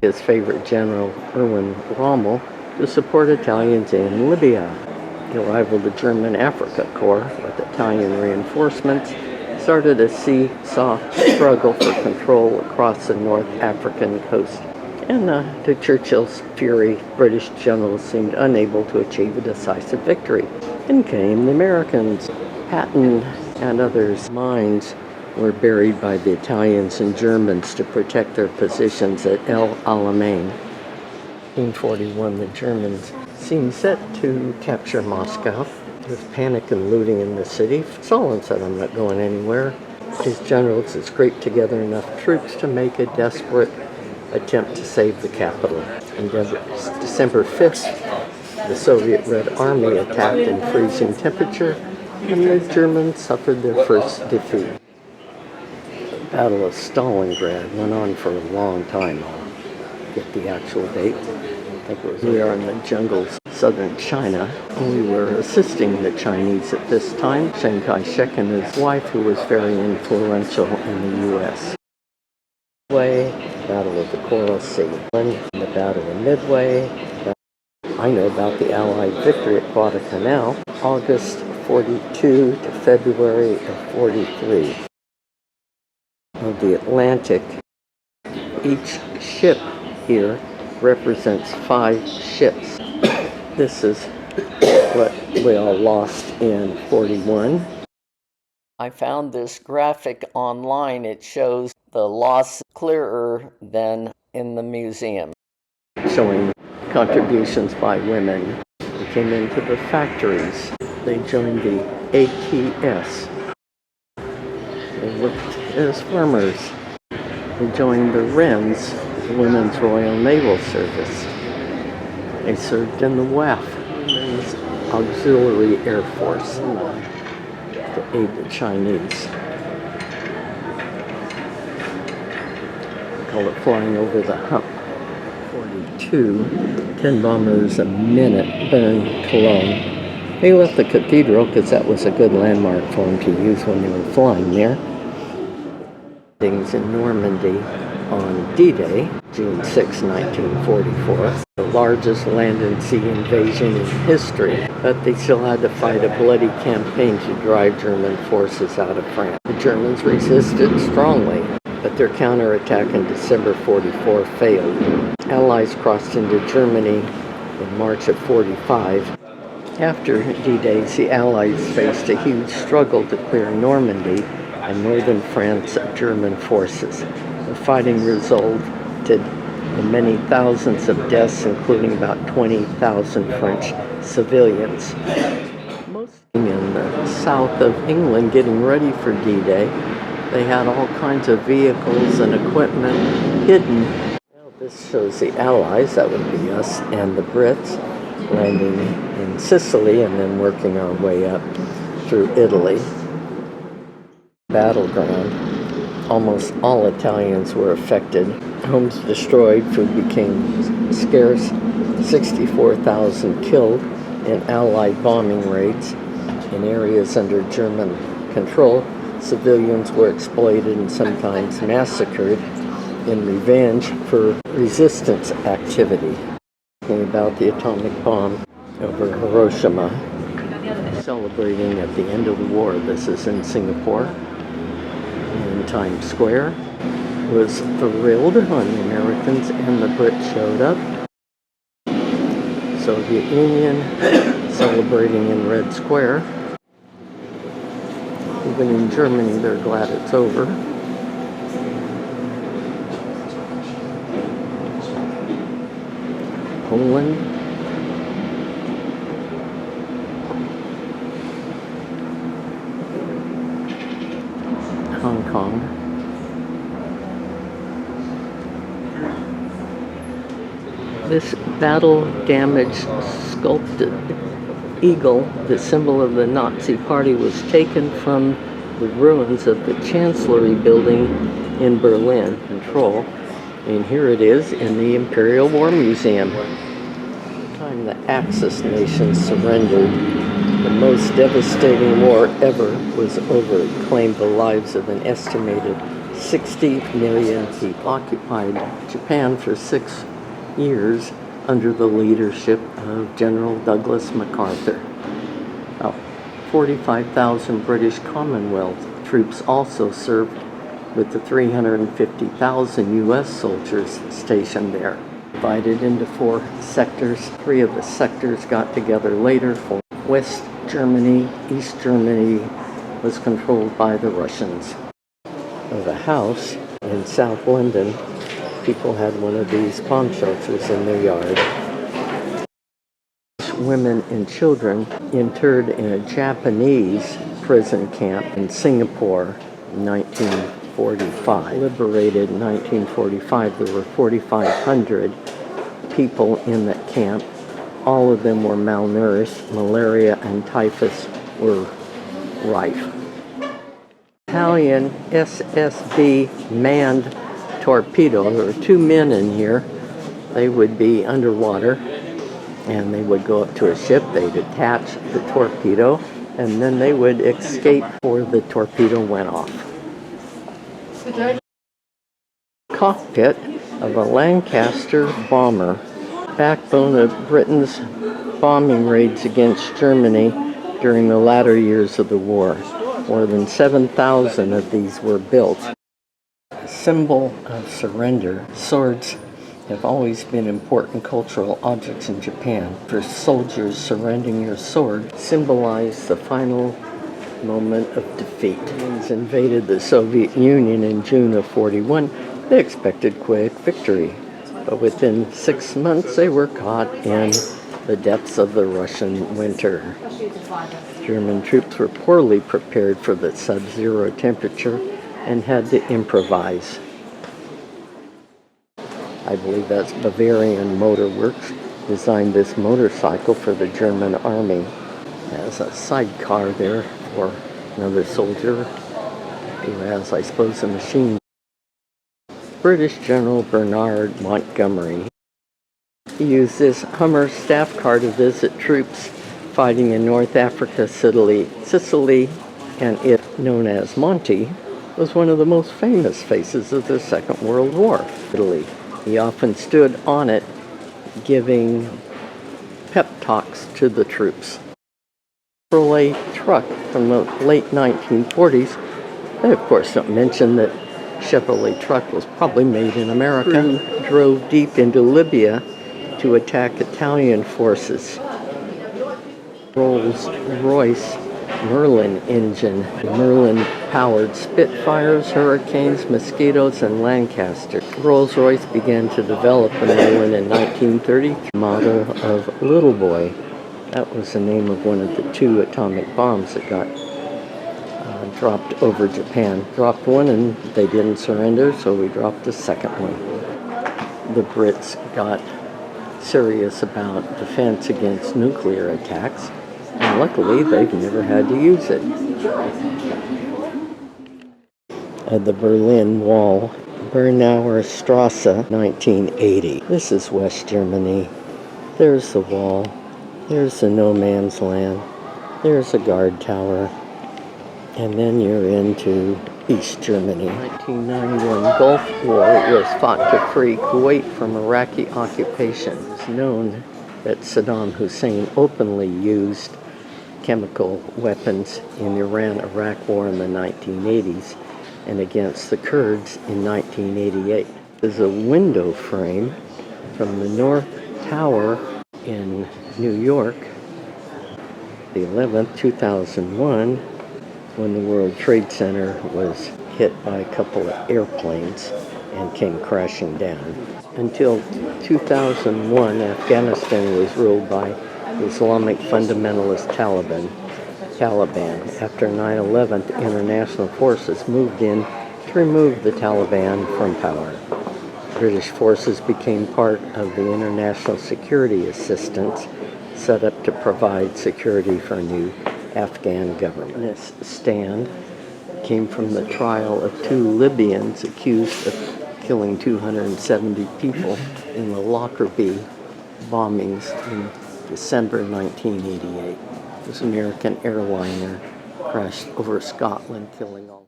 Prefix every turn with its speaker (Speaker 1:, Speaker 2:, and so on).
Speaker 1: his favorite general, Erwin Rommel, to support Italians in Libya. The arrival of the German Africa Corps with Italian reinforcements started a seesaw struggle for control across the North African coast. And to Churchill's fury, British generals seemed unable to achieve a decisive victory. In came the Americans. Patton and others' mines were buried by the Italians and Germans to protect their positions at El Alamein. In 1841, the Germans seemed set to capture Moscow. With panic and looting in the city, Stalin said, "I'm not going anywhere." His generals had scraped together enough troops to make a desperate attempt to save the capital. On December 5th, the Soviet Red Army attacked in freezing temperature, and the Germans suffered their first defeat. The Battle of Stalingrad went on for a long time. I'll get the actual date. I think it was, we are in the jungles of southern China. We were assisting the Chinese at this time, Chiang Kai-shek and his wife, who was very influential in the U.S. Battle of the Coral Sea, the Battle of Midway. I know about the Allied victory at Guadalcanal, August 42 to February of 43. Of the Atlantic, each ship here represents 5 ships. This is what we all lost in 41. I found this graphic online. It shows the loss clearer than in the museum, showing contributions by women. They came into the factories. They joined the ATS. They worked as farmers. They joined the WRENS, the Women's Royal Naval Service. They served in the WAF, Women's Auxiliary Air Force, to aid the Chinese. We call it flying over the hump. 42, 10 bombers a minute burned Cologne. They left the cathedral because that was a good landmark for them to use when they were flying there. Things in Normandy on D-Day, June 6, 1944, the largest land and sea invasion in history, but they still had to fight a bloody campaign to drive German forces out of France. The Germans resisted strongly, but their counterattack in December 44 failed. Allies crossed into Germany in March of 45. After D-Day, the Allies faced a huge struggle to clear Normandy and northern France of German forces. The fighting resulted in many thousands of deaths, including about 20,000 French civilians. Most in the south of England getting ready for D-Day, they had all kinds of vehicles and equipment hidden. Well, this shows the Allies, that would be us and the Brits, landing in Sicily and then working our way up through Italy. Battleground. Almost all Italians were affected. Homes destroyed, food became scarce. 64,000 killed in Allied bombing raids. In areas under German control, civilians were exploited and sometimes massacred in revenge for resistance activity. Talking about the atomic bomb over Hiroshima, celebrating at the end of the war. This is in Singapore. In Times Square, was thrilled when the Americans and the Brits showed up. Soviet Union celebrating in Red Square. Even in Germany, they're glad it's over. Poland. Hong Kong. This battle-damaged sculpted eagle, the symbol of the Nazi Party, was taken from the ruins of the Chancellery building in Berlin, Control, and here it is in the Imperial War Museum. By the time the Axis nations surrendered, the most devastating war ever was over. It claimed the lives of an estimated 60 million people. Occupied Japan for 6 years under the leadership of General Douglas MacArthur. 45,000 British Commonwealth troops also served with the 350,000 U.S. soldiers stationed there. Divided into 4 sectors. 3 of the sectors got together later for West Germany. East Germany was controlled by the Russians. Of a house in South London, people had one of these bomb shelters in their yard. Women and children interred in a Japanese prison camp in Singapore in 1945. Liberated in 1945, there were 4,500 people in that camp. All of them were malnourished. Malaria and typhus were rife. Italian SSB manned torpedo. There were 2 men in here. They would be underwater, and they would go up to a ship. They'd attach the torpedo, and then they would escape before the torpedo went off. Cockpit of a Lancaster bomber, backbone of Britain's bombing raids against Germany during the latter years of the war. More than 7,000 of these were built. A symbol of surrender, swords have always been important cultural objects in Japan. For soldiers, surrendering your sword symbolized the final moment of defeat. The Germans invaded the Soviet Union in June of 41. They expected quick victory, but within 6 months they were caught in the depths of the Russian winter. German troops were poorly prepared for the sub-zero temperature and had to improvise. I believe that's Bavarian Motor Works designed this motorcycle for the German army. It has a sidecar there for another soldier who has, I suppose, a machine. British General Bernard Montgomery. He used this Hummer staff car to visit troops fighting in North Africa, Sicily, and it, known as Monty, was one of the most famous faces of the Second World War. Italy. He often stood on it, giving pep talks to the troops. Chevrolet truck from the late 1940s. They, of course, don't mention that Chevrolet truck was probably made in America. Drove deep into Libya to attack Italian forces. Rolls-Royce Merlin engine. Merlin-powered Spitfires, Hurricanes, Mosquitoes, and Lancaster. Rolls-Royce began to develop the Merlin in 1930. Model of Little Boy. That was the name of one of the 2 atomic bombs that got dropped over Japan. Dropped one and they didn't surrender, so we dropped the second one. The Brits got serious about defense against nuclear attacks, and luckily they've never had to use it. At the Berlin Wall, Bernauer Strasse, 1980. This is West Germany. There's the wall. There's the no man's land. There's a guard tower. And then you're into East Germany. 1991 Gulf War was fought to free Kuwait from Iraqi occupation. It's known that Saddam Hussein openly used chemical weapons in the Iran-Iraq War in the 1980s and against the Kurds in 1988. There's a window frame from the North Tower in New York, the 11th, 2001, when the World Trade Center was hit by a couple of airplanes and came crashing down. Until 2001, Afghanistan was ruled by Islamic fundamentalist Taliban. After 9/11, international forces moved in to remove the Taliban from power. British forces became part of the international security assistance set up to provide security for a new Afghan government. This stand came from the trial of 2 Libyans accused of killing 270 people in the Lockerbie bombings in December 1988. This American airliner crashed over Scotland, killing all